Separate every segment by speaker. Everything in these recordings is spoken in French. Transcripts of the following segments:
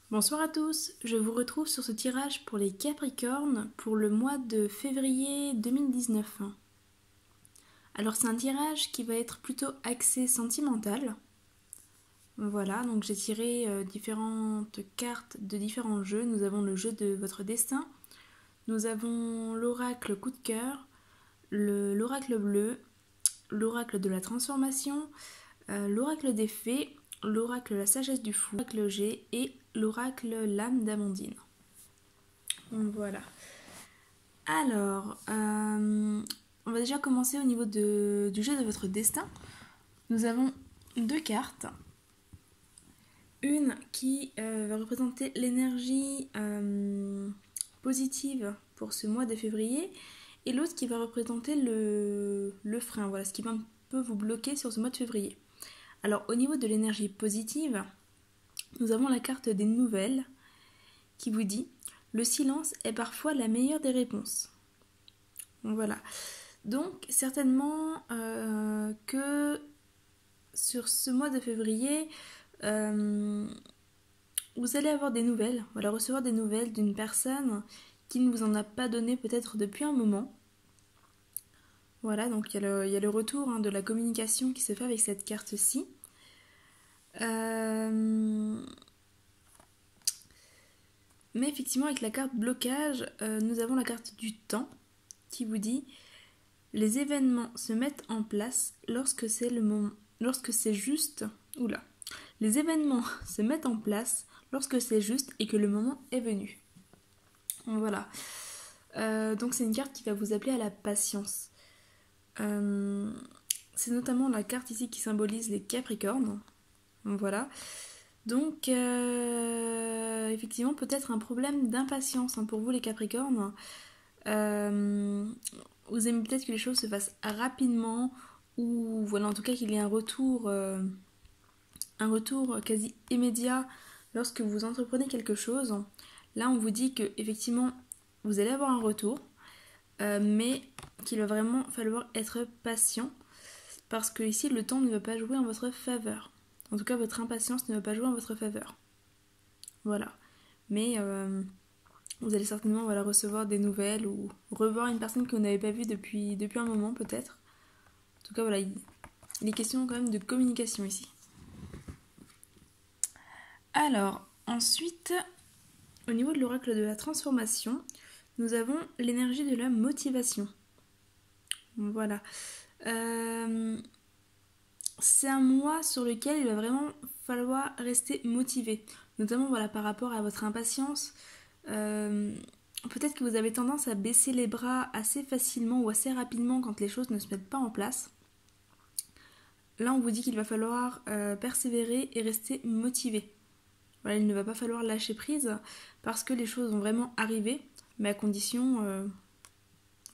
Speaker 1: Bonsoir à tous, je vous retrouve sur ce tirage pour les Capricornes pour le mois de février 2019. Alors c'est un tirage qui va être plutôt axé sentimental. Voilà, donc j'ai tiré différentes cartes de différents jeux. Nous avons le jeu de votre destin, nous avons l'oracle coup de cœur, l'oracle bleu, l'oracle de la transformation, l'oracle des fées, l'oracle la sagesse du fou, l'oracle G et l'oracle l'âme d'Amandine. Voilà. Alors, on va déjà commencer au niveau du jeu de votre destin. Nous avons deux cartes. Une qui va représenter l'énergie positive pour ce mois de février et l'autre qui va représenter le frein, voilà, ce qui va un peu vous bloquer sur ce mois de février. Alors, au niveau de l'énergie positive, nous avons la carte des nouvelles qui vous dit « Le silence est parfois la meilleure des réponses ». Voilà. Donc, certainement que sur ce mois de février, vous allez avoir des nouvelles, voilà, recevoir des nouvelles d'une personne qui ne vous en a pas donné peut-être depuis un moment. Voilà, donc il y a le retour de la communication qui se fait avec cette carte-ci. Mais effectivement, avec la carte blocage, nous avons la carte du temps qui vous dit « Les événements se mettent en place lorsque c'est le moment, lorsque c'est juste... » Oula. Les événements se mettent en place lorsque c'est juste et que le moment est venu. Voilà. Donc c'est une carte qui va vous appeler à la patience. C'est notamment la carte ici qui symbolise les Capricornes. Voilà. Donc effectivement peut-être un problème d'impatience pour vous les Capricornes. Vous aimez peut-être que les choses se fassent rapidement ou voilà en tout cas qu'il y ait un retour quasi immédiat lorsque vous entreprenez quelque chose. Là on vous dit que effectivement vous allez avoir un retour mais qu'il va vraiment falloir être patient parce que ici le temps ne va pas jouer en votre faveur. En tout cas votre impatience ne va pas jouer en votre faveur. Voilà. Mais vous allez certainement recevoir des nouvelles ou revoir une personne que vous n'avez pas vue depuis un moment peut-être. En tout cas voilà, il est question quand même de communication ici. Alors, ensuite, au niveau de l'oracle de la transformation, nous avons l'énergie de la motivation. Voilà. C'est un mois sur lequel il va vraiment falloir rester motivé, notamment par rapport à votre impatience. Peut-être que vous avez tendance à baisser les bras assez facilement ou assez rapidement quand les choses ne se mettent pas en place. Là, on vous dit qu'il va falloir persévérer et rester motivé. Voilà, il ne va pas falloir lâcher prise parce que les choses vont vraiment arriver, mais à condition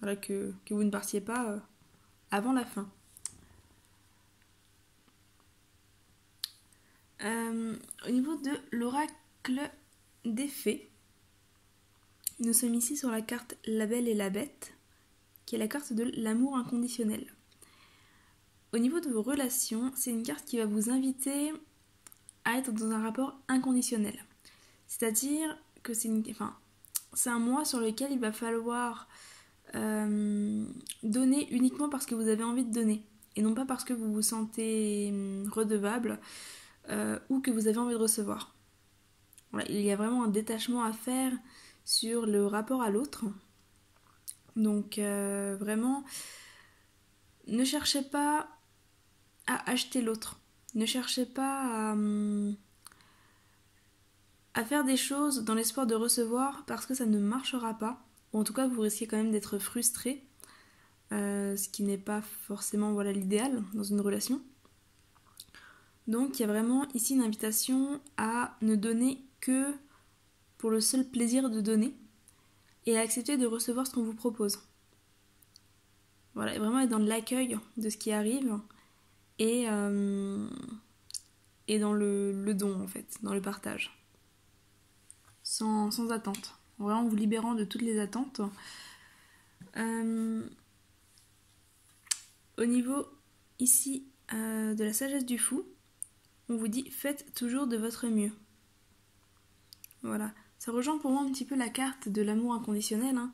Speaker 1: que vous ne partiez pas avant la fin. Au niveau de l'oracle des fées, nous sommes ici sur la carte La Belle et la Bête, qui est la carte de l'amour inconditionnel. Au niveau de vos relations, c'est une carte qui va vous inviter à être dans un rapport inconditionnel. C'est-à-dire que c'est un mois sur lequel il va falloir donner uniquement parce que vous avez envie de donner, et non pas parce que vous vous sentez redevable ou que vous avez envie de recevoir. Voilà, il y a vraiment un détachement à faire sur le rapport à l'autre. Donc vraiment, ne cherchez pas à acheter l'autre. Ne cherchez pas à faire des choses dans l'espoir de recevoir parce que ça ne marchera pas. Ou en tout cas, vous risquez quand même d'être frustré, ce qui n'est pas forcément l'idéal dans une relation. Donc il y a vraiment ici une invitation à ne donner que pour le seul plaisir de donner et à accepter de recevoir ce qu'on vous propose. Voilà, et vraiment être dans l'accueil de ce qui arrive et dans le don en fait, dans le partage. Sans attente. Vraiment vous libérant de toutes les attentes. Au niveau ici de la sagesse du fou, on vous dit faites toujours de votre mieux. Voilà. Ça rejoint pour moi un petit peu la carte de l'amour inconditionnel, hein,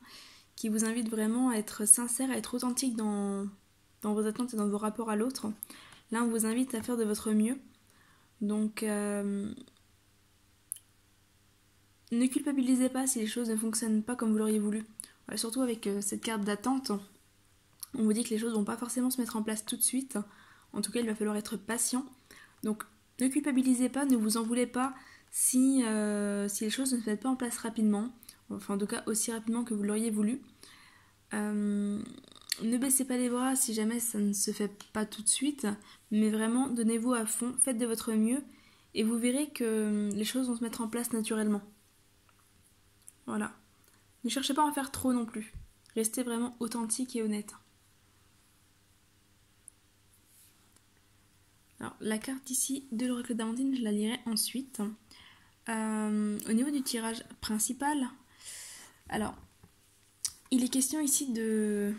Speaker 1: qui vous invite vraiment à être sincère, à être authentique dans vos attentes et dans vos rapports à l'autre. Là, on vous invite à faire de votre mieux. Donc, ne culpabilisez pas si les choses ne fonctionnent pas comme vous l'auriez voulu. Voilà, surtout avec cette carte d'attente, on vous dit que les choses ne vont pas forcément se mettre en place tout de suite. En tout cas, il va falloir être patient. Donc, ne culpabilisez pas, ne vous en voulez pas si les choses ne se mettent pas en place rapidement. Enfin, en tout cas, aussi rapidement que vous l'auriez voulu. Ne baissez pas les bras si jamais ça ne se fait pas tout de suite, mais vraiment donnez-vous à fond, faites de votre mieux et vous verrez que les choses vont se mettre en place naturellement. Voilà. Ne cherchez pas à en faire trop non plus. Restez vraiment authentique et honnête. Alors, la carte ici de l'oracle d'Amandine, je la lirai ensuite. Au niveau du tirage principal, alors, il est question ici d'un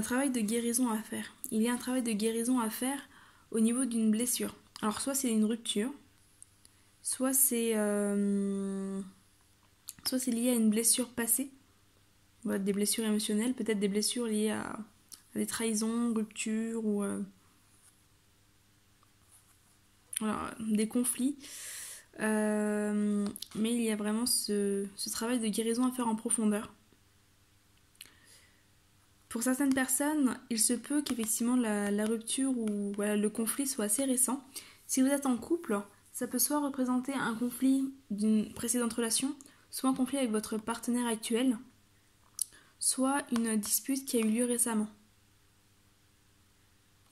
Speaker 1: travail de guérison à faire. Il y a un travail de guérison à faire au niveau d'une blessure. Alors soit c'est une rupture, soit c'est lié à une blessure passée, voilà, des blessures émotionnelles, peut-être des blessures liées à des trahisons, ruptures ou voilà, des conflits. Mais il y a vraiment ce travail de guérison à faire en profondeur. Pour certaines personnes, il se peut qu'effectivement la rupture ou voilà, le conflit soit assez récent. Si vous êtes en couple, ça peut soit représenter un conflit d'une précédente relation, soit un conflit avec votre partenaire actuel, soit une dispute qui a eu lieu récemment.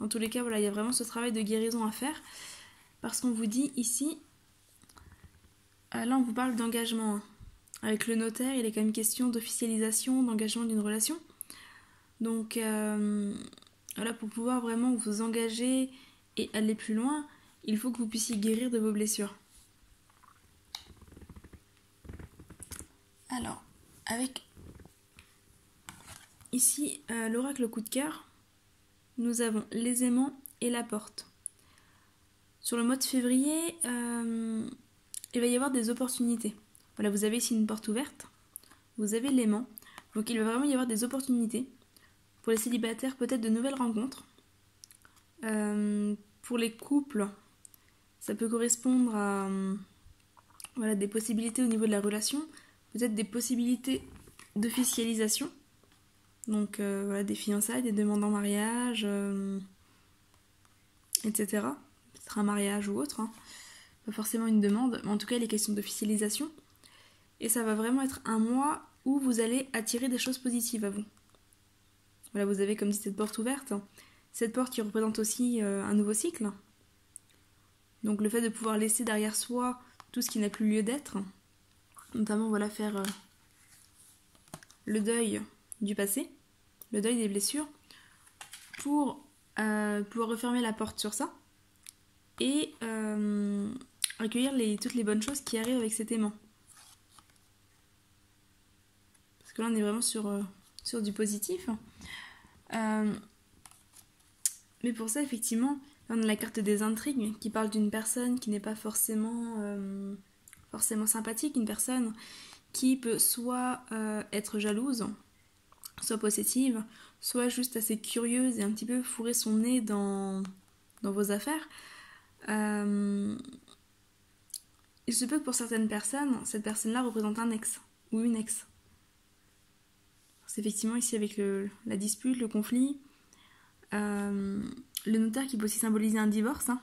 Speaker 1: En tous les cas, voilà, il y a vraiment ce travail de guérison à faire, parce qu'on vous dit ici, là on vous parle d'engagement. Avec le notaire, il est quand même question d'officialisation, d'engagement d'une relation. Donc voilà, pour pouvoir vraiment vous engager et aller plus loin, il faut que vous puissiez guérir de vos blessures. Alors, avec ici l'oracle coup de cœur, nous avons les aimants et la porte. Sur le mois de février, il va y avoir des opportunités. Voilà, vous avez ici une porte ouverte, vous avez l'aimant, donc il va vraiment y avoir des opportunités. Pour les célibataires, peut-être de nouvelles rencontres. Pour les couples, ça peut correspondre à voilà, des possibilités au niveau de la relation, peut-être des possibilités d'officialisation. Donc voilà, des fiançailles, des demandes en mariage, etc. Peut-être un mariage ou autre. Hein. Pas forcément une demande, mais en tout cas, les questions d'officialisation. Et ça va vraiment être un mois où vous allez attirer des choses positives à vous. Voilà, vous avez comme dit cette porte ouverte. Cette porte qui représente aussi un nouveau cycle. Donc le fait de pouvoir laisser derrière soi tout ce qui n'a plus lieu d'être. Notamment voilà, faire le deuil du passé, le deuil des blessures, pour pouvoir refermer la porte sur ça et accueillir toutes les bonnes choses qui arrivent avec cet aimant. Parce que là on est vraiment sur du positif. Mais pour ça, effectivement, on a la carte des intrigues qui parle d'une personne qui n'est pas forcément sympathique, une personne qui peut soit être jalouse, soit possessive, soit juste assez curieuse et un petit peu fourrer son nez dans vos affaires. Il se peut que pour certaines personnes, cette personne-là représente un ex ou une ex. C'est effectivement ici avec la dispute, le conflit, le notaire qui peut aussi symboliser un divorce, hein.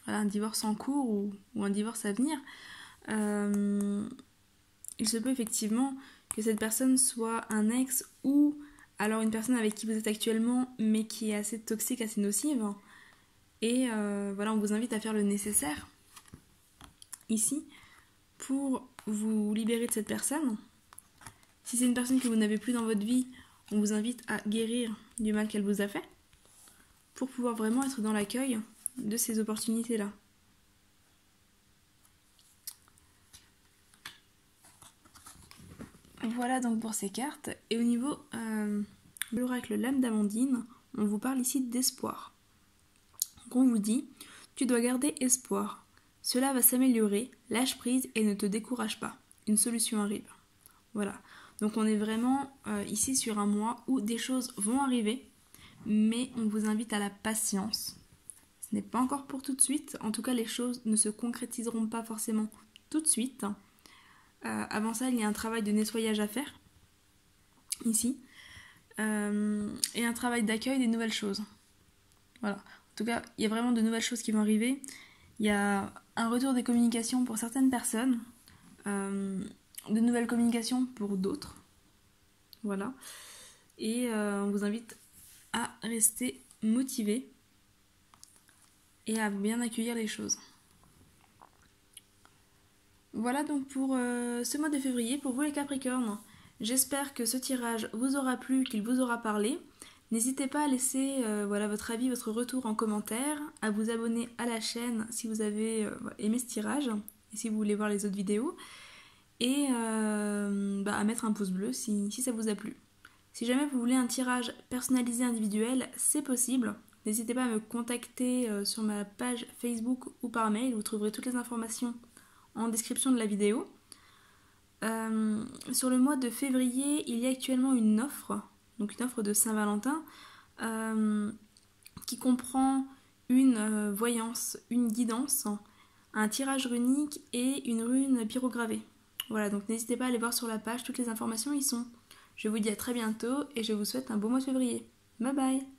Speaker 1: Voilà, un divorce en cours ou un divorce à venir. Il se peut effectivement que cette personne soit un ex ou alors une personne avec qui vous êtes actuellement mais qui est assez toxique, assez nocive. Et voilà, on vous invite à faire le nécessaire ici pour vous libérer de cette personne. Si c'est une personne que vous n'avez plus dans votre vie, on vous invite à guérir du mal qu'elle vous a fait pour pouvoir vraiment être dans l'accueil de ces opportunités-là. Voilà donc pour ces cartes. Et au niveau de l'oracle Lame d'Amandine, on vous parle ici d'espoir. Donc on vous dit, tu dois garder espoir. Cela va s'améliorer, lâche prise et ne te décourage pas. Une solution arrive. Voilà. Donc on est vraiment ici sur un mois où des choses vont arriver, mais on vous invite à la patience. Ce n'est pas encore pour tout de suite. En tout cas, les choses ne se concrétiseront pas forcément tout de suite. Avant ça, il y a un travail de nettoyage à faire, ici, et un travail d'accueil des nouvelles choses. Voilà. En tout cas, il y a vraiment de nouvelles choses qui vont arriver. Il y a un retour des communications pour certaines personnes, de nouvelles communications pour d'autres. Voilà. Et on vous invite à rester motivé et à bien accueillir les choses. Voilà donc pour ce mois de février pour vous les Capricornes. J'espère que ce tirage vous aura plu, qu'il vous aura parlé. N'hésitez pas à laisser votre avis, votre retour en commentaire, à vous abonner à la chaîne si vous avez aimé ce tirage et si vous voulez voir les autres vidéos, et à mettre un pouce bleu si ça vous a plu. Si jamais vous voulez un tirage personnalisé individuel, c'est possible. N'hésitez pas à me contacter sur ma page Facebook ou par mail, vous trouverez toutes les informations en description de la vidéo. Sur le mois de février, il y a actuellement une offre, donc une offre de Saint-Valentin, qui comprend une voyance, une guidance, un tirage runique et une rune pyrogravée. Voilà, donc n'hésitez pas à aller voir sur la page, toutes les informations y sont. Je vous dis à très bientôt et je vous souhaite un beau mois de février. Bye bye!